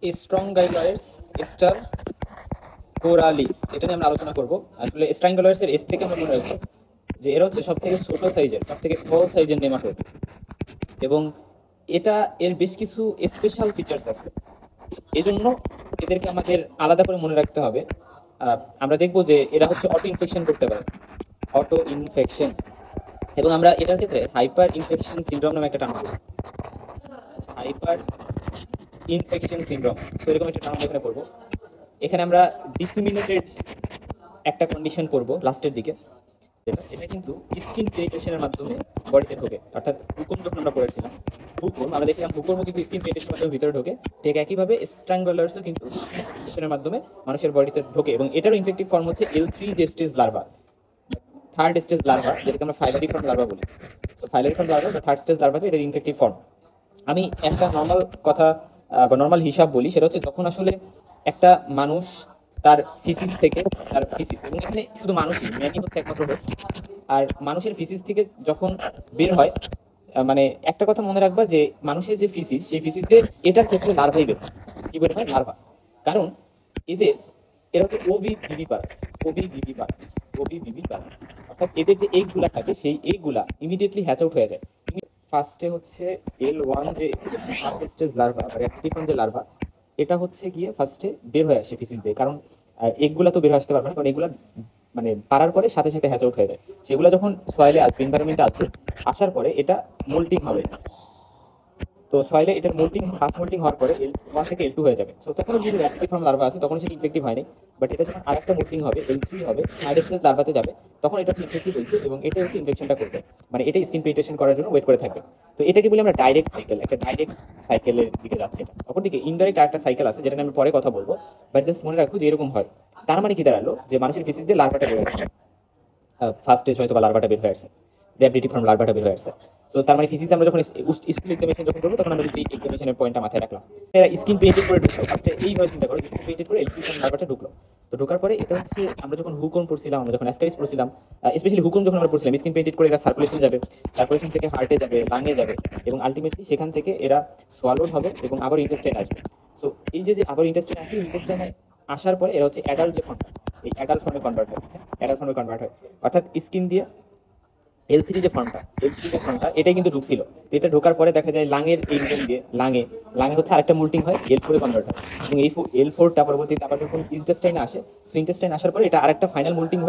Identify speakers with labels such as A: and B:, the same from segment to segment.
A: স্ট্রংগাইলয়েডস star কোরালিস, এটা নিয়ে আমরা আলোচনা করব। আসলে স্ট্রাঙ্গলয়েডস এর এস থেকে আমরা মনে রাখবো যে এরা হচ্ছে সব থেকে ছোট সাইজের, সব থেকে স্মল সাইজের নেমাটোড, এবং এটা এর বেশ কিছু স্পেশাল ফিচার্স আছে। এই জন্য এদেরকে আমাদের আলাদা করে মনে রাখতে হবে। আমরা দেখব যে এরা হচ্ছে অটো ইনফেকশন করতে পারে, অটো ইনফেকশন, এবং আমরা এটার ক্ষেত্রে হাইপার ইনফেকশন সিনড্রোম নামে একটা টার্ম পড়ব। হাইপার ইনফেকশন সিনড্রোম, তো এরকম একটা টার্ম এখানে পড়বো। এখানে আমরা ডিসিমিনেটেড একটা কন্ডিশন পড়বো লাস্টের দিকে, যেটা এটা কিন্তু স্কিন পেনিট্রেশনের মাধ্যমে বডিতে ঢোকে। অর্থাৎ হুকুম যখন আমরা পড়েছিলাম, হুকুম আমরা দেখছিলাম হুকুমও কিন্তু স্কিন পেনিট্রেশনের মাধ্যমে ভিতরে ঢোকে, ঠিক একইভাবে স্ট্রাঙ্গলার্সও কিন্তু পেনিট্রেশনের মাধ্যমে মানুষের বডিতে ঢোকে। এবং এটারও ইনফেক্টিভ ফর্ম হচ্ছে L3 যে stage larva, third stage larva, যেটাকে আমরা ফাইলারিফর্ম লার্ভা বলি। সো ফাইলারিফর্ম লার্ভা বা থার্ড স্টেজ লার্ভাতে এটার ইনফেক্টিভ ফর্ম। আমি একটা নর্মাল কথা বা নর্মাল হিসাব বলি, সেটা হচ্ছে যখন আসলে একটা মানুষ তার ফিসিস থেকে, তার ফিসিস, এবং এখানে শুধু মানুষই, ম্যানই হচ্ছে একমাত্র হোস্ট, আর মানুষের ফিসিস থেকে যখন বের হয়, মানে একটা কথা মনে রাখবা যে মানুষের যে ফিসিস, সেই ফিসিস দিয়ে এটার ক্ষেত্রে লার্ভাই বের হয়। কি বের হয়? লার্ভা। কারণ এদের, এরা হচ্ছে ovoviviparous, ovoviviparous, ovoviviparous, অর্থাৎ এদের যে এগগুলা থাকে সেই এগগুলা ইমিডিয়েটলি হ্যাচ আউট হয়ে যায়। ফার্স্টে হচ্ছে L1 যে ফার্স্ট স্টেজ লার্ভা বা রেক্টিফর্ম যে লার্ভা, এটা হচ্ছে গিয়ে ফার্স্টে বের হয়ে আসে ফিসিস দিয়ে। কারণ এগুলা তো বের হয়ে আসতে পারবে না, কারণ এগুলা মানে পারার পরে সাথে সাথে হ্যাচ আউট হয়ে যায়। সেগুলো যখন সয়েলে আসবে, এনভায়রনমেন্টে আসবে, আসার পরে এটা মোল্টিং হবে। তো সয়েলে এটার মোল্টিং, ফার্স্ট মোল্টিং হওয়ার পরে L1 থেকে L2 হয়ে যাবে। সো তখন যদি রেক্টিফর্ম লার্ভা আছে তখন সেটা ইনফেক্টিভ হয়নি, বাট এটা যখন আরেকটা মোল্টিং হবে, L3 হবে, থার্ড স্টেজ লার্ভাতে যাবে, তখন এটা হচ্ছে ইনফেক্টিভ হয়েছে এবং এটা হচ্ছে ইনফেকশনটা করবে, মানে এটা স্কিন পেনিট্রেশন করার জন্য ওয়েট করে থাকবে। তো এটাকে বলি আমরা ডাইরেক্ট সাইকেল, একটা ডাইরেক্ট সাইকেলের দিকে যাচ্ছে এটা। অপরদিকে ইনডাইরেক্ট আরেকটা সাইকেল আছে, যেটা নিয়ে আমি পরে কথা বলবো, বাট জাস্ট মনে রাখো যে এরকম হয়। তার মানে কি দাঁড়ালো, যে মানুষের ফিসিস দিয়ে লার্ভাটা বের হয়েছে, ফার্স্ট স্টেজ হয়তো বা লার্ভাটা বের হয়ে আসছে, র্যাপিডিটি ফর্ম লার্ভাটা বের হয়ে আসছে। তো তার মানে ফিজিক্স আমরা যখন স্কুল এক্সামিনেশন যখন করবো, তখন আমরা যদি এক্সামিনেশনের পয়েন্টটা মাথায় রাখলাম, এরা স্কিন পেইন্টেড করে ঢুকলো ফার্স্টে, এইভাবে চিন্তা করো, স্কিন পেইন্টেড করে এলপি ফর্ম লার্ভাটা ঢুকলো। তো ঢোকার পরে এটা হচ্ছে আমরা যখন হুকম পড়ছিলাম, আমরা যখন অ্যাসকারিস পড়ছিলাম, স্পেশালি হুকুম যখন আমরা পড়ছিলাম, স্কিন পেইন্টেড করে এরা সার্কুলেশনে যাবে, সার্কুলেশন থেকে হার্টে যাবে, লাঙে যাবে, এবং আলটিমেটলি সেখান থেকে এরা সোয়ালোড হবে এবং আবার ইন্টেস্টাইন আসবে। সো এই যে আবার ইন্টেস্টাইন আসবে, ইন্টেস্টাইনে আসার পরে এরা হচ্ছে অ্যাডাল্ট যে ফর্মটা, এই অ্যাডাল্ট ফর্মে কনভার্ট হয়, অ্যাডাল্ট ফর্মে কনভার্ট হয়, অর্থাৎ স্কিন দিয়ে L3 যে ফর্মটা, L3 যে ফর্মটা, এটাই কিন্তু ঢুকছিল। তো এটা ঢোকার পরে দেখা যায় লাঙের এই রিজন দিয়ে, লাঙে লাঙে হচ্ছে আরেকটা মোল্টিং হয়, L4 এ কনভার্ট হয়, এবং এই L4টা পরবর্তীতে আবার যখন ইন্টেস্টাইনে আসে, সো ইন্টেস্টাইন আসার পরে এটা আরেকটা ফাইনাল মোল্টিং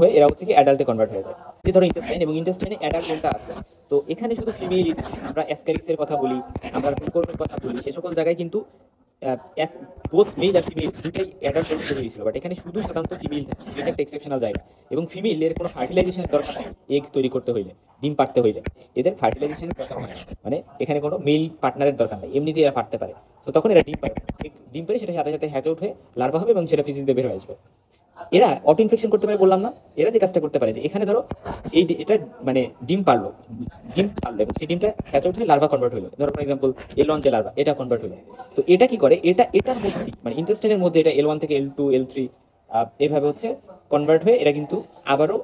A: হয়ে এরা হচ্ছে কি অ্যাডাল্টে কনভার্ট হয়ে যায়। যে ধরো ইন্টেস্টাইন এবং ইন্টেস্টাইনে অ্যাডাল্ট কোনটা আছে, তো এখানে শুধু ফিমেলই থাকে। আমরা অ্যাসক্যারিক্সের কথা বলি, আমরা হুকর্মের কথা বলি, সে সকল জায়গায় কিন্তু বোথ মেল আর ফিমেল দুটাই অ্যাডাল্ট তৈরি হয়েছিল, বাট এখানে শুধু সাধারণত ফিমেল থাকে, সেটা একটা এক্সেপশনাল জায়গা। এবং ফিমেলের কোনো ফার্টিলাইজেশনের দরকার নেই, এগ তৈরি করতে হইলে, ডিম পাড়তে হইলে এদের ফার্টিলাইজেশনের দরকার হয় না, মানে এখানে কোনো মেল পার্টনারের দরকার নেই, এমনিতেই এরা পারতে পারে। তো তখন এরা ডিম পারে, ডিম পারে সেটা সাথে সাথে হ্যাচ আউট হয়ে লার্ভা হবে এবং সেটা ফিজিস দিয়ে বের হয়ে আসবে। এরা অটো ইনফেকশন করতে পারে বললাম না, এরা যে কাজটা করতে পারে যে এখানে ধরো এটা মানে ডিম পারলো এবং সেই ডিমটা হ্যাচ আউট হয়ে লার্ভা কনভার্ট হলো, ধরো ফর এক্সাম্পল L1 যে লার্ভা, এটা কনভার্ট হলো। তো এটা কি করে, এটার মধ্যে মানে ইন্টেস্টাইনের মধ্যে এটা L1 থেকে L2 L3 এভাবে হচ্ছে কনভার্ট হয়ে এরা কিন্তু আবারও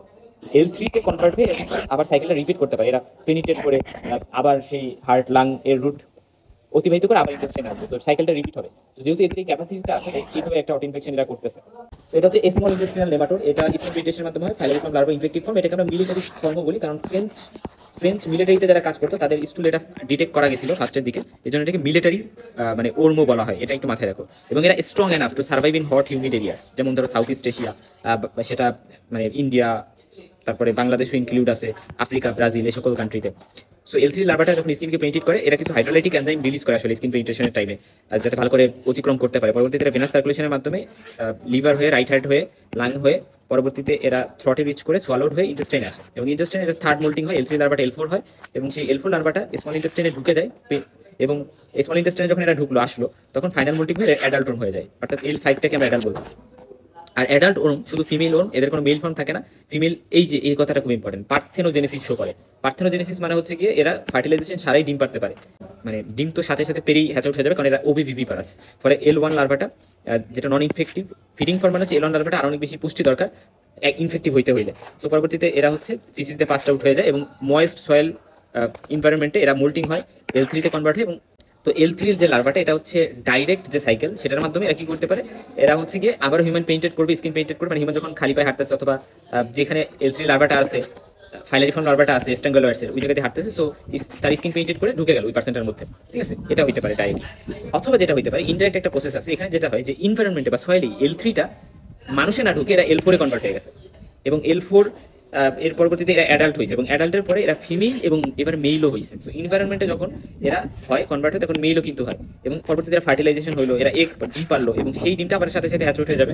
A: L3 তে কনভার্ট হয়ে আবার সাইকেলটা রিপিট করতে পারে। এরা পেনিট্রেট করে আবার সেই হার্ট লাং এর রুট অতিবাহিত করে আবার ইন্টেস্টাইন আসবে, তো সাইকেলটা রিপিট হবে। তো যেহেতু এদের এই ক্যাপাসিটিটা আছে, এইভাবে একটা অটো ইনফেকশন এরা করতেছে। তো এটা হচ্ছে স্মল ইন্টেস্টিনাল নেমাটোড, এটা স্কিন পেনিট্রেশনের মাধ্যমে হয়, ফাইলারিফর্ম লার্ভা ইনফেক্টিভ ফর্ম। এটাকে আমরা মিলিটারি ফর্ম বলি, কারণ ফ্রেঞ্চ মিলিটারিতে যারা কাজ করতো তাদের স্টুল এটা ডিটেক্ট করা গেছিল ফার্স্টের দিকে, এই জন্য এটাকে মিলিটারি মানে ওর্মো বলা হয়, এটা একটু মাথায় রাখো। এবং এরা strong enough to survive in hot humid areas, যেমন ধরো সাউথ ইস্ট এশিয়া, সেটা মানে ইন্ডিয়া, তারপরে বাংলাদেশও ইনক্লুড আছে, আফ্রিকা, ব্রাজিল, এই সকল কান্ট্রিতে। সো L3 লার্ভাটা যখন স্কিনকে পেনিট্রেট করে, এরা কিছু হাইড্রোলাইটিক এনজাইম রিলিজ করে আসলে স্কিন পেনিট্রেশনের টাইমে, যাতে ভালো করে অতিক্রম করতে পারে। পরবর্তীতে এরা ভেনাস সার্কুলেশনের মাধ্যমে লিভার হয়ে, রাইট হার্ট হয়ে, লাং হয়ে, পরবর্তীতে এরা থ্রটে রিচ করে সোয়ালোড হয়ে ইন্টেস্টাইনে আসে, এবং ইন্টেস্টাইনে এর থার্ড মোল্টিং হয়, L3 লার্ভাটা L4 হয়, এবং সেই L4 লার্ভাটা স্মল ইন্টেস্টাইনে ঢুকে যায়, এবং স্মল ইন্টেস্টাইনে যখন এরা আসলো, তখন ফাইনাল মোল্টিং হয়ে অ্যাডাল্ট ফর্ম হয়ে যায়, অর্থাৎ L5টাকে আমরা অ্যাডাল্ট বলছি। আর অ্যাডাল্ট ওরম শুধু ফিমেল ওরম, এদের কোনো মেল ফর্ম থাকে না। ফিমেল, এই যে এই কথাটা খুব ইম্পর্টেন্ট, পার্থেনোজেনেসিস শো করে। পার্থেনোজেনেসিস মানে হচ্ছে গিয়ে এরা ফার্টিলাইজেশন ছাড়াই ডিম পারতে পারে, মানে ডিম তো সাথে সাথে পেরেই হ্যাচ আউট হয়ে যাবে, কারণ এরা ওবিভিভি পারাস। ফলে L1 লার্ভাটা যেটা নন ইনফেক্টিভ ফিডিং ফর্ম, মানে হচ্ছে L1 লার্ভাটা আর অনেক বেশি পুষ্টি দরকার ইনফেক্টিভ হইতে হইলে। সো পরবর্তীতে এরা হচ্ছে ফিসিস দিয়ে পাস আউট হয়ে যায় এবং ময়েস্ট সয়েল এনভায়রনমেন্টে এরা মোল্টিং হয়, L3 তে কনভার্ট হয় এবং তো L3 যে লার্ভাটা, এটা হচ্ছে ডাইরেক্ট যে সাইকেল, সেটার মাধ্যমে এরা কি করতে পারে, এরা হচ্ছে গিয়ে আবার হিউম্যান পেইন্টেড করবে, স্কিন পেইন্টেড করবে, মানে হিউম্যান যখন খালি পায়ে হাঁটতেছে অথবা যেখানে L3 লার্ভাটা আছে, ফাইলারিফর্ম লার্ভাটা আছে স্ট্যাঙ্গোলয়েডসের ওই জায়গাতে হাঁটতেছে, সো তার স্কিন পেইন্টেড করে ঢুকে গেল ওই পার্সেন্টের মধ্যে, ঠিক আছে, এটা হইতে পারে ডাইরেক্ট। অথবা যেটা হইতে পারে ইনডাইরেক্ট একটা প্রসেস আছে, এখানে যেটা হয় যে ইনভায়রনমেন্টে বা সয়েলে L3টা মানুষে না ঢুকে এরা L4 এ কনভার্ট হয়ে গেছে, এবং L4 এর পরবর্তীতে এরা অ্যাডাল্ট হয়েছে, এবং অ্যাডাল্টের পরে এরা ফিমেল এবং এবার মেইলও হয়েছে। সো ইনভায়রনমেন্টে যখন এরা হয় কনভার্ট হয় তখন মেইলও কিন্তু হয়, এবং পরবর্তীতে এরা ফার্টিলাইজেশন হলো, এরা এগ ডিম পারলো, এবং সেই ডিমটা আবার সাথে সাথে হ্যাচ উঠে যাবে,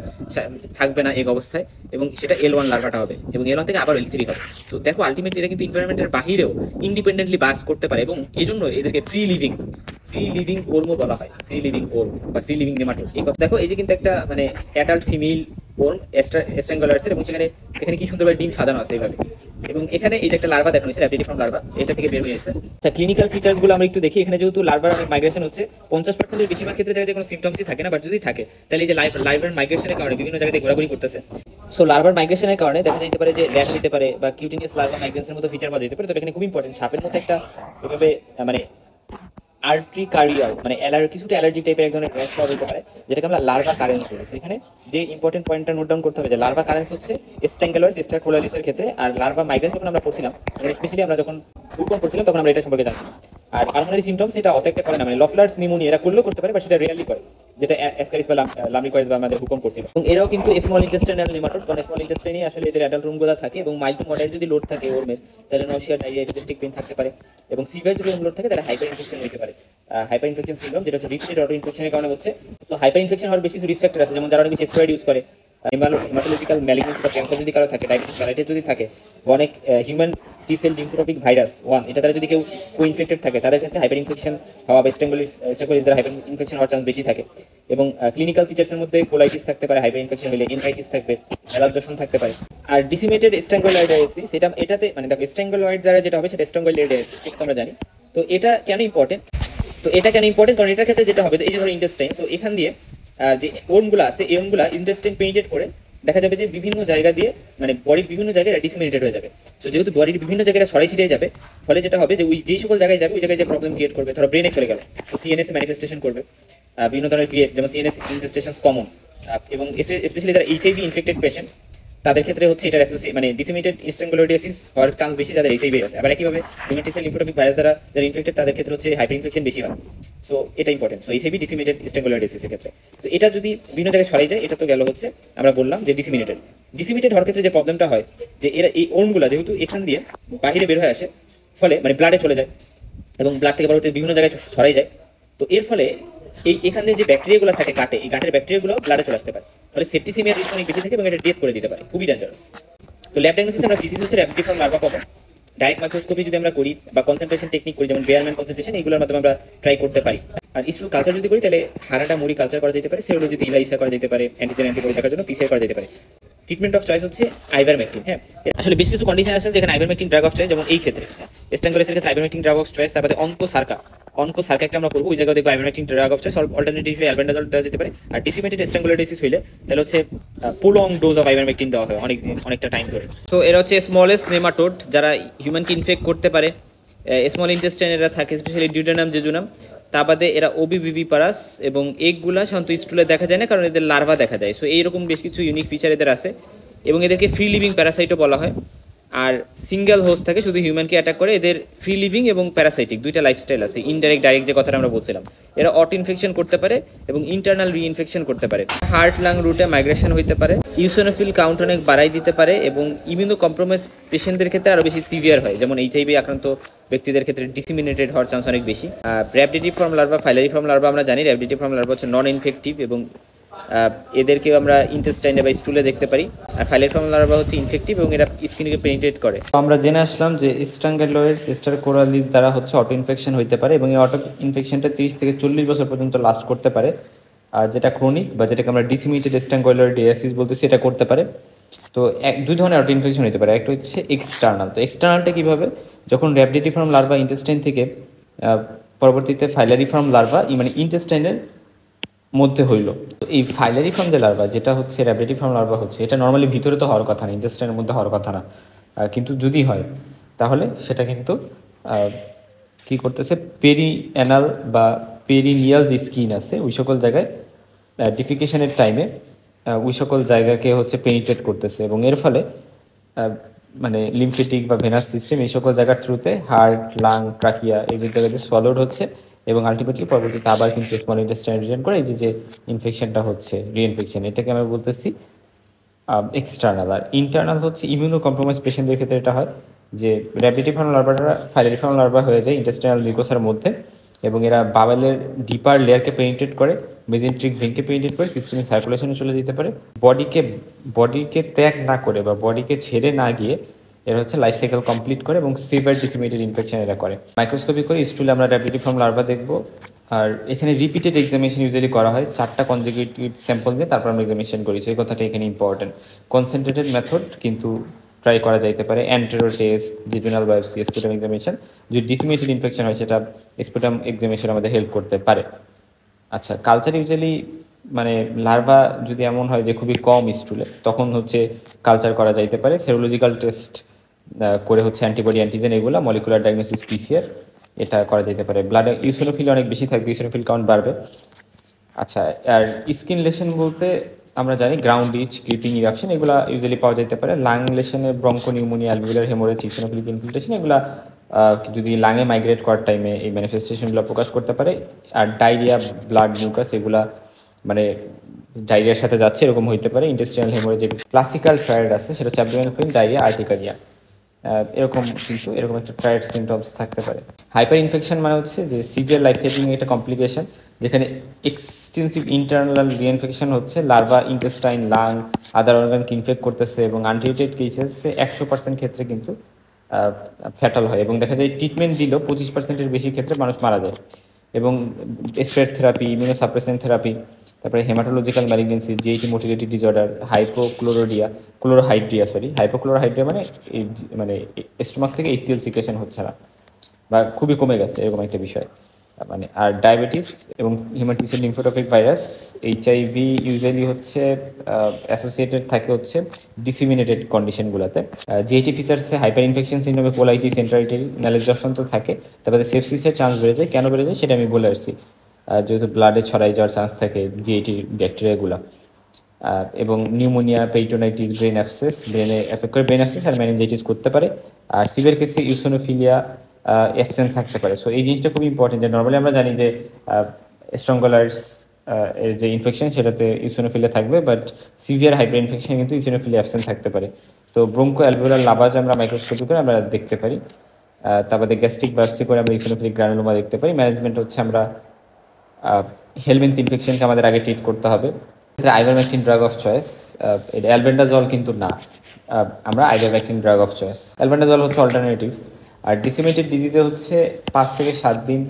A: থাকবে না এগ অবস্থায়, এবং সেটা L1 লার্ভাটা হবে, এবং L1 থেকে আবার L3 হবে। সো দেখো আলটিমেটলি এরা কিন্তু ইনভায়রনমেন্টের বাহিরেও ইন্ডিপেন্ডেন্টলি বাস করতে পারে, এবং এই জন্য এদেরকে ফ্রি লিভিং ওর্মও বলা হয়, ফ্রি লিভিং ওর্ম বা ফ্রি লিভিং নেমাটোড। এই কথা দেখো, এই যে কিন্তু একটা মানে অ্যাডাল্ট ফিমেল ওর্ম স্ট্র্যাঙ্গুলার্সের, এবং সেখানে এখানে কি সুন্দরভাবে ডিম সাজানো আছে এইভাবে, এবং এখানে এই যে একটা লার্ভা দেখানো হয়েছে র্যাপিডিফর্ম লার্ভা, এটা থেকে বের হয়ে এসেছে। আচ্ছা, ক্লিনিক্যাল ফিচার্স গুলো আমরা একটু দেখি। এখানে যেহেতু লার্ভার মাইগ্রেশন হচ্ছে 50%-এর বেশিরভাগ ক্ষেত্রে দেখা যায় কোনো সিমটমসই থাকে না, বাট যদি থাকে তাহলে এই যে লার্ভার মাইগ্রেশনের কারণে বিভিন্ন জায়গায় ঘোরাঘুরি করতেছে। সো লার্ভার মাইগ্রেশনের কারণে দেখা যেতে পারে যে র্যাশ দিতে পারে বা কিউটিনিয়াস লার্ভা মাইগ্রেশনের মতো ফিচার পাওয়া যেতে পারে। তো এখানে খুব ইম্পর্টেন্ট, সাপের মতো একটা এভাবে মানে আর্ট্রিকারিয়াল মানে কিছুটা অ্যালার্জি টাইপের এক ধরনের র্যাশ পাওয়া যেতে পারে, যেটাকে আমরা লার্ভা কারেন্স বলি। এখানে যে ইম্পর্টেন্ট পয়েন্টটা নোট ডাউন করতে হবে যে লার্ভা কারেন্স হচ্ছে স্ট্যাঙ্গুলার স্টারকোলারিসের ক্ষেত্রে, আর লার্ভা মাইগ্রেন্স যখন আমরা পড়ছিলাম, স্পেশালি আমরা যখন ভূকম্প পড়ছিলাম তখন আমরা এটা সম্পর্কে জানছি। আর পালমোনারি সিমটমস এটা অত একটা করে না, মানে লফলার্স নিউমোনিয়া এরা করলেও করতে পারে, বাট সেটা রিয়ালি করে, যেটা অ্যাসকারিস বা লাম্ব্রিকয়েডস বা আমাদের ভূকম্প করছিল। এবং এরাও কিন্তু স্মল ইন্টেস্টাইনাল নেমাটোড, কারণ স্মল ইন্টেস্টাইনে আসলে এদের অ্যাডাল্ট রুমগুলো থাকে, এবং মাইল্ড টু মডারেট যদি লোড থাকে ওর্মের, তাহলে নশিয়া, ডায়রিয়া, এপিজেস্টিক পেইন থাকতে পারে, এবং সিভিয়ার যদি লোড থাকে তাহলে হাইপার ইনফেকশন হতে পারে। হাইপার ইনফেকশন সিনড্রোম, যেটা হচ্ছে রিপিটেড অটো ইনফেকশনের কারণে হচ্ছে। তো হাইপার ইনফেকশন হওয়ার বেশ কিছু রিস্ক ফ্যাক্টর আছে, যেমন যারা অনেক বেশি স্টেরয়েড ইউজ করে, হেমাটোলজিক্যাল ম্যালিগনেন্সি বা ক্যান্সার যদি কারো থাকে, ডায়াবেটিস মেলাইটিস যদি থাকে, অনেক হিউম্যান টি সেল লিম্ফোট্রপিক ভাইরাস 1 এটা দ্বারা যদি কেউ ইনফেক্টেড থাকে, তাদের ক্ষেত্রে হাইপার ইনফেকশন হওয়া বা স্ট্যাঙ্গুলারিস দ্বারা হাইপার ইনফেকশন হওয়ার চান্স বেশি থাকে। এবং ক্লিনিক্যাল ফিচার্সের মধ্যে কোলাইটিস থাকতে পারে, হাইপার ইনফেকশন হলে এনফাইটিস থাকবে, অ্যালার্জেশন থাকতে পারে। আর ডিসিমেটেড স্ট্যাঙ্গুলাইডাইসিস, এটাতে মানে দেখো স্ট্যাঙ্গুলয়েড দ্বারা যেটা হবে সেটা স্ট্যাঙ্গুলাইডাইসিস, এটা আমরা জানি। তো এটা কেন ইম্পর্টেন্ট, কারণ এটার ক্ষেত্রে যেটা হবে, এই যে ধরো ইন্টেস্টাইন, তো এখান দিয়ে যে ওর্মগুলো আছে, এই ওর্মগুলো ইন্টেস্টাইন পেনিট্রেট করে দেখা যাবে যে বিভিন্ন জায়গা দিয়ে মানে বডির বিভিন্ন জায়গায় ডিসিমিনেটেড হয়ে যাবে। সো যেহেতু বডির বিভিন্ন জায়গায় ছড়াই ছিটিয়ে যাবে, ফলে যেটা হবে যে ওই যে সকল জায়গায় যাবে ওই জায়গায় যে প্রবলেম ক্রিয়েট করবে, ধরো ব্রেনে চলে গেল, তো সিএনএস ম্যানিফেস্টেশন করবে, বিভিন্ন ধরনের ক্রিয়েট, যেমন সিএনএস ম্যানিফেস্টেশনস কমন, এবং স্পেশালি যারা এইচআইভি ইনফেক্টেড পেশেন্ট তাদের ক্ষেত্রে হচ্ছে এটা মানে ডিসিমিনেটেড স্ট্যাঙ্গুলারিডিয়াসিস হওয়ার চান্স বেশি যাদের এইচআইভি আছে। আবার একইভাবে হিউম্যান টি সেল লিম্ফোট্রপিক ভাইরাস দ্বারা যারা ইনফেক্টেড তাদের ক্ষেত্রে হচ্ছে হাইপার ইনফেকশন বেশি হয়। সো এটা ইম্পর্টেন্ট। সো এইচআইভি ডিসিমিনেটেড স্ট্যাঙ্গুলারিডিয়াসিসের ক্ষেত্রে, তো এটা যদি বিভিন্ন জায়গায় ছড়াই যায়, এটা তো গেল হচ্ছে আমরা বললাম যে ডিসিমিনেটেড হওয়ার ক্ষেত্রে যে প্রবলেমটা হয় যে এরা এই ওর্মগুলো যেহেতু এখান দিয়ে বাইরে বের হয়ে আসে, ফলে মানে ব্লাডে চলে যায়, এবং ব্লাড থেকে পরবর্তী বিভিন্ন জায়গায় ছড়াই যায়। তো এর ফলে এখানে যে ব্যাকটেরিয়াগুলো থাকে কাটে, এই গাটের ব্যাকটেরিয়াগুলো ব্লাডে চলে আসতে পারে, ফলে সেপ্টিসিমিয়ার রিস্ক অনেক বেশি থাকে, এবং এটা ডেথ করে দিতে পারে, খুবই ডেঞ্জারাস। তো ল্যাব ডায়াগনোসিস আমরা ফিজিক্স হচ্ছে র্যাপিডিফর্ম লার্ভা পাবো, ডাইরেক্ট মাইক্রোস্কোপি যদি আমরা করি বা কনসেন্ট্রেশন টেকনিক করি, যেমন বেয়ারম্যান কনসেন্ট্রেশন, এইগুলোর মাধ্যমে আমরা ট্রাই করতে পারি। আর স্টুল কালচার যদি করি তাহলে হারাটা মুড়ি কালচার করা যেতে পারে, সেরোলজিতে ইলাইসা করা যেতে পারে, অ্যান্টিজেন অ্যান্টিবডি থাকার জন্য পিসিআর করা যেতে পারে। ট্রিটমেন্ট অফ চয়েস হচ্ছে আইভারমেকটিন। হ্যাঁ, আসলে বেশ কিছু কন্ডিশন আছে যেখানে আইভারমেকটিন ড্রাগ অফ চয়েস, যেমন এই ক্ষেত্রে স্ট্যাঙ্গুলারিসের ক্ষেত্রে আইভারমেকটিন ড্রাগ অফ চয়েস। তারপরে অনকোসার্কা একটা আমরা করবো, ওই জায়গায় দেখবো আইভারমেকটিন ড্রাগ অফ চয়েস, অল্টারনেটিভে অ্যালবেন্ডাজল দেওয়া যেতে পারে। আর ডিসিমেটেড স্ট্যাঙ্গুলারিসিস হইলে তাহলে হচ্ছে প্রলং ডোজ অফ আইভারমেকটিন দেওয়া হয় অনেকটা টাইম ধরে। তো এরা হচ্ছে স্মলেস্ট নেমাটোড যারা হিউম্যানকে ইনফেক্ট করতে পারে। স্মল ইন্টেস্টাইন এরা থাকে, স্পেশালি ডিউটেনাম জেজুনাম। তা বাদে এরা ওবিভিভি পারাস, এবং এগুলা সাধারণত স্টুলে দেখা যায় না, কারণ এদের লার্ভা দেখা যায়। সো এইরকম বেশ কিছু ইউনিক ফিচার এদের আছে, এবং এদেরকে ফ্রি লিভিং প্যারাসাইটও বলা হয়। আর সিঙ্গেল হোস্ট থাকে, শুধু হিউম্যানকে অ্যাটাক করে। এদের ফ্রি লিভিং এবং প্যারাসাইটিক দুইটা লাইফস্টাইল আছে, ইনডাইরেক্ট ডাইরেক্ট যে কথাটা আমরা বলছিলাম। এরা অটো ইনফেকশন করতে পারে এবং ইন্টারনাল রিইনফেকশন করতে পারে। হার্ট লাং রুটে মাইগ্রেশন হইতে পারে, ইউসোনোফিল কাউন্ট অনেক বাড়াই দিতে পারে, এবং ইমিউনো কম্প্রোমাইজ পেশেন্টদের ক্ষেত্রে আরও বেশি সিভিয়ার হয়, যেমন এইচআইভি আক্রান্ত ব্যক্তিদের ক্ষেত্রে ডিসিমিনেটেড হওয়ার চান্স অনেক বেশি। র্যাপিডিফর্ম লার্ভা, ফাইলারিফর্ম লার্ভা আমরা জানি। র্যাপিডিফর্ম লার্ভা হচ্ছে নন ইনফেক্টিভ, এবং এদেরকেও আমরা ইন্টেস্টাইনে বা স্টুলে দেখতে পারি। আর ফাইলারিফর্ম লার্ভা হচ্ছে ইনফেক্টিভ, এবং এরা স্কিনকে পেনিট্রেট করে। আমরা জেনে আসলাম যে স্ট্রাঙ্গেলয়েডস স্টারকোলারিস দ্বারা হচ্ছে অটো ইনফেকশন হইতে পারে, এবং এই অটো ইনফেকশনটা 30 থেকে 40 বছর পর্যন্ত লাস্ট করতে পারে। আর যেটা ক্রনিক বা যেটাকে আমরা ডিসিমিনেটেড স্ট্রাঙ্গুলারিডিয়াসিস বলতেছি, এটা করতে পারে। তো দুই ধরনের অটো ইনফেকশন হতে পারে, একটা হচ্ছে এক্সটার্নাল। তো এক্সটার্নালটা কীভাবে, যখন র্যাপিডিফর্ম লার্ভা ইন্টেস্টাইন থেকে পরবর্তীতে ফাইলারিফর্ম লার্ভা মানে ইন্টেস্টাইনের মধ্যে হইলো। তো এই ফাইলারিফর্ম যে লার্ভা, যেটা হচ্ছে র্যাপিডিফর্ম লার্ভা হচ্ছে, এটা নর্মালি ভিতরে তো হওয়ার কথা না, ইন্টেস্টাইনের মধ্যে হওয়ার কথা না, কিন্তু যদি হয় তাহলে সেটা কিন্তু কি করতেছে, পেরি অ্যানাল বা পেরিনিয়াল যে স্কিন আছে ওই সকল জায়গায় ডিফিকেশনের টাইমে ওই সকল জায়গাকে হচ্ছে পেনিট্রেট করতেছে এবং এর ফলে মানে লিমফেটিক বা ভেনাস সিস্টেম এই সকল জায়গার থ্রুতে হার্ট, লাং, ট্রাকিয়া এই জায়গাতে সলিড হচ্ছে এবং আলটিমেটলি পরবর্তীতে আবার কিন্তু স্মল ইন্টেস্টাইন রিজেন করে এই যে ইনফেকশনটা হচ্ছে রিইনফেকশন, এটাকে আমরা বলতেছি এক্সটার্নাল। আর ইন্টারনাল হচ্ছে ইমিউনো কম্প্রোমাইজ পেশেন্টদের ক্ষেত্রে এটা হয় যে র্যাবিডিফর্ম লার্ভাটা ফাইলারিফর্ম লার্ভা হয়ে যায় ইন্টেস্টাইনাল মিউকোসার মধ্যে এবং এরা বাওয়েলের ডিপার লেয়ারকে পেনিট্রেট করে, মেজেন্ট্রিক ভেনকে পেনিট্রেট করে সিস্টেমিক সার্কুলেশনে চলে যেতে পারে। বডিকে ত্যাগ না করে বা বডিকে ছেড়ে না গিয়ে এরা হচ্ছে লাইফ সাইকেল কমপ্লিট করে এবং সিভিয়ার ডিসিমিনেটেড ইনফেকশন এরা করে। মাইক্রোস্কোপি করে স্টুলে আমরা র্যাবিডিফর্ম লার্ভা দেখবো আর এখানে রিপিটেড এক্সামিনেশন ইউজুয়ালি করা হয় 4টা কনজিকিউটিভ স্যাম্পল দিয়ে তারপর আমরা এক্সামিনেশন করি, সেই কথাটা এখানে ইম্পর্টেন্ট। কনসেন্ট্রেটেড মেথড কিন্তু ট্রাই করা যাইতে পারে, entero test, jejunal biopsy, sputum examination. যদি ডিসিমিনেটেড ইনফেকশন হয় সেটা স্পুটাম এক্সামিনেশন আমাদের হেল্প করতে পারে। আচ্ছা, কালচার ইউজুয়ালি মানে লার্ভা যদি এমন হয় যে খুবই কম স্টুলে তখন হচ্ছে কালচার করা যাইতে পারে, সেরোলজিক্যাল টেস্ট করে হচ্ছে অ্যান্টিবডি, অ্যান্টিজেন, এগুলো মলিকুলার ডায়াগনোসিস পিসিআর এটা করা যেতে পারে। ব্লাডে ইউসিনোফিল অনেক বেশি থাকবে, ইউসিনোফিল কাউন্ট বাড়বে। আচ্ছা, আর স্কিন লেশন বলতে আমরা জানি গ্রাউন্ড ইচ, ক্রিপিং, ইরাপশন এগুলো ইউজুয়ালি পাওয়া যেতে পারে। লাং লেশনে bronchopneumonia, alveolar haemorrhage, eosinophilic infiltration এগুলা যদি লাঙে মাইগ্রেট করার টাইমে এই ম্যানিফেস্টেশনগুলো প্রকাশ করতে পারে। আর ডায়রিয়া, ব্লাড মিউকাস এগুলা মানে ডায়রিয়ার সাথে যাচ্ছে এরকম হইতে পারে। ইন্টেস্টাইনাল হেমোরেজ, ক্লাসিক্যাল ট্রায়াড আছে সেটা হচ্ছে অ্যাবডোমিনাল পেইন, ডায়রিয়া, আর্টিকারিয়া, এরকম কিন্তু এরকম একটা ট্রায়াড সিমটমস থাকতে পারে। হাইপার ইনফেকশন মানে হচ্ছে যে সিভিয়ার লাইফ থ্রেটনিং একটা কমপ্লিকেশন যেখানে এক্সটেন্সিভ ইন্টারনাল রিইনফেকশন হচ্ছে, লার্ভা ইন্টেস্টাইন, লাং, আদার অর্গানকে ইনফেক্ট করতেছে এবং আনট্রিটেড কেসেসে 100% ক্ষেত্রে কিন্তু ফ্যাটাল হয় এবং দেখা যায় ট্রিটমেন্ট দিলেও 25%-এর বেশি ক্ষেত্রে মানুষ মারা যায়। এবং স্টেরয়েড থেরাপি, ইমিউনোসাপ্রেশন থেরাপি, তারপরে haematological malignancy, GIT motility disorder, hypochlorhydria মানে এই মানে স্টোমাক থেকে এইচসিএল সিক্রেশন হচ্ছে না বা খুবই কমে গেছে এরকম একটা বিষয় মানে। আর ডায়াবেটিস এবং হিমাটিসের লিম্ফোট্রপিক ভাইরাস, এইচআইভি ইউজুয়ালি হচ্ছে অ্যাসোসিয়েটেড থাকে হচ্ছে ডিসিমিনেটেড কন্ডিশনগুলোতে। জিআইটি ফিচার্সে হাইপার ইনফেকশন সিন্ড্রোমে কোলাইটিস, এন্টারাইটিস, ন্যালেকজশন তো থাকে, তারপরে সেপসিসের চান্স বেড়ে যায়। কেন বেড়ে যায় সেটা আমি বলে আসছি, যেহেতু ব্লাডে ছড়াই যাওয়ার চান্স থাকে জিআইটি ব্যাকটেরিয়াগুলো। এবং নিউমোনিয়া, পেরিটোনাইটিস, ব্রেন অ্যাবসেস, ব্রেনে এফেক্ট করে, ব্রেন অ্যাবসেস আর মেনিনজাইটিস করতে পারে। আর সিভিয়ার কেসে ইউসোনোফিলিয়া অ্যাবসেন্ট থাকতে পারে। সো এই জিনিসটা খুবই ইম্পর্টেন্ট যে নর্মালি আমরা জানি যে স্ট্রঙ্গোলার্স এর যে ইনফেকশন সেটাতে ইউসোনোফিলিয়া থাকবে, বাট সিভিয়ার হাইপার ইনফেকশন কিন্তু ইউসোনোফিলিয়া অ্যাবসেন্ট থাকতে পারে। তো ব্রঙ্কো অ্যালভিওলার লাভাজ আমরা মাইক্রোস্কোপি করে আমরা দেখতে পারি। তারপরে গ্যাস্ট্রিক বায়োপসি করে আমরা ইউসোনোফিলিক গ্রানুলোমা দেখতে পারি। ম্যানেজমেন্ট হচ্ছে আমরা হেলমিন্থ ইনফেকশনকে আমাদের আগে ট্রিট করতে হবে। আইভারমেকটিন ড্রাগ অফ চয়েস, এটা অ্যালবেন্ডাজল কিন্তু না, আমরা ivermectin drug of choice. Albendazole হচ্ছে অল্টারনেটিভ। আর ডিসিমেটেড ডিজিজে হচ্ছে 5 থেকে 7 দিন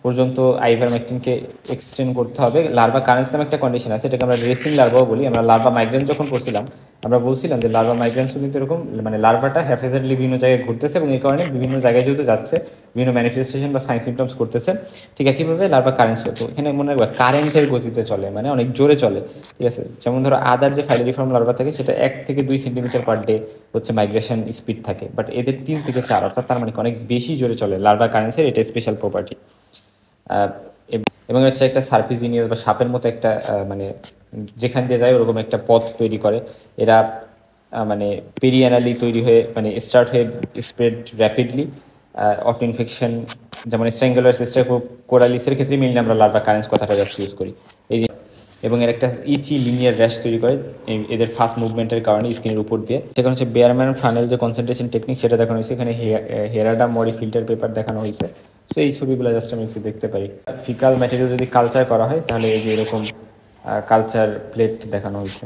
A: পর্যন্ত আইভারমেকটিনকে এক্সটেন্ড করতে হবে। লার্ভা কারেন্স নামে একটা কন্ডিশন আছে, এটাকে আমরা রেসিং লার্ভাও বলি। আমরা লার্ভা মাইগ্রেন যখন পড়ছিলাম আমরা বলছিলাম যে লার্ভা মাইগ্রেন্স কিন্তু এরকম মানে লার্ভাটা হ্যাফেজেডলি বিভিন্ন জায়গায় ঘুরতেছে এবং এই কারণে বিভিন্ন জায়গায় যেহেতু যাচ্ছে বিভিন্ন ম্যানিফেস্টেশন বা সাইন সিমটমস করতেছে। ঠিক একইভাবে লার্ভা কারেন্টস হতো, এখানে মনে রাখবা কারেন্টের গতিতে চলে, মানে অনেক জোরে চলে। ঠিক আছে, যেমন ধরো আদার যে ফাইলারিফর্ম লার্ভা থাকে সেটা 1 থেকে 2 সেন্টিমিটার পার ডে হচ্ছে মাইগ্রেশন স্পিড থাকে, বাট এদের 3 থেকে 4, অর্থাৎ তার মানে অনেক বেশি জোরে চলে। লার্ভা কারেন্টসের এটা স্পেশাল প্রপার্টি। এবং হচ্ছে একটা সার্পিজিনিয়াস বা সাপের মতো একটা মানে যেখান দিয়ে যায় ওরকম একটা পথ তৈরি করে। এরা মানে পেরিয়ানালি তৈরি হয়ে মানে স্টার্ট হয়ে স্প্রেড র্যাপিডলি। অটো ইনফেকশন যেমন স্ট্র্যাঙ্গুলার কোরালিসের ক্ষেত্রে মেইনলি আমরা লার্ভা কারেন্স কথাটা জাস্ট ইউজ করি এই যে। এবং এর একটা ইচি লিনিয়ার র্যাশ তৈরি করে এদের ফাস্ট মুভমেন্টের কারণে স্কিনের উপর দিয়ে। সেখানে হচ্ছে বেয়ারম্যান ফানেল যে কনসেন্ট্রেশন টেকনিক সেটা দেখানো হয়েছে, এখানে হেরাডা মরি ফিল্টার পেপার দেখানো হয়েছে। তো এই ছবিগুলো জাস্ট আমি একটু দেখতে পারি। ফিকাল ম্যাটেরিয়াল যদি কালচার করা হয় তাহলে এই যে এরকম কালচার প্লেট দেখানো হয়েছে।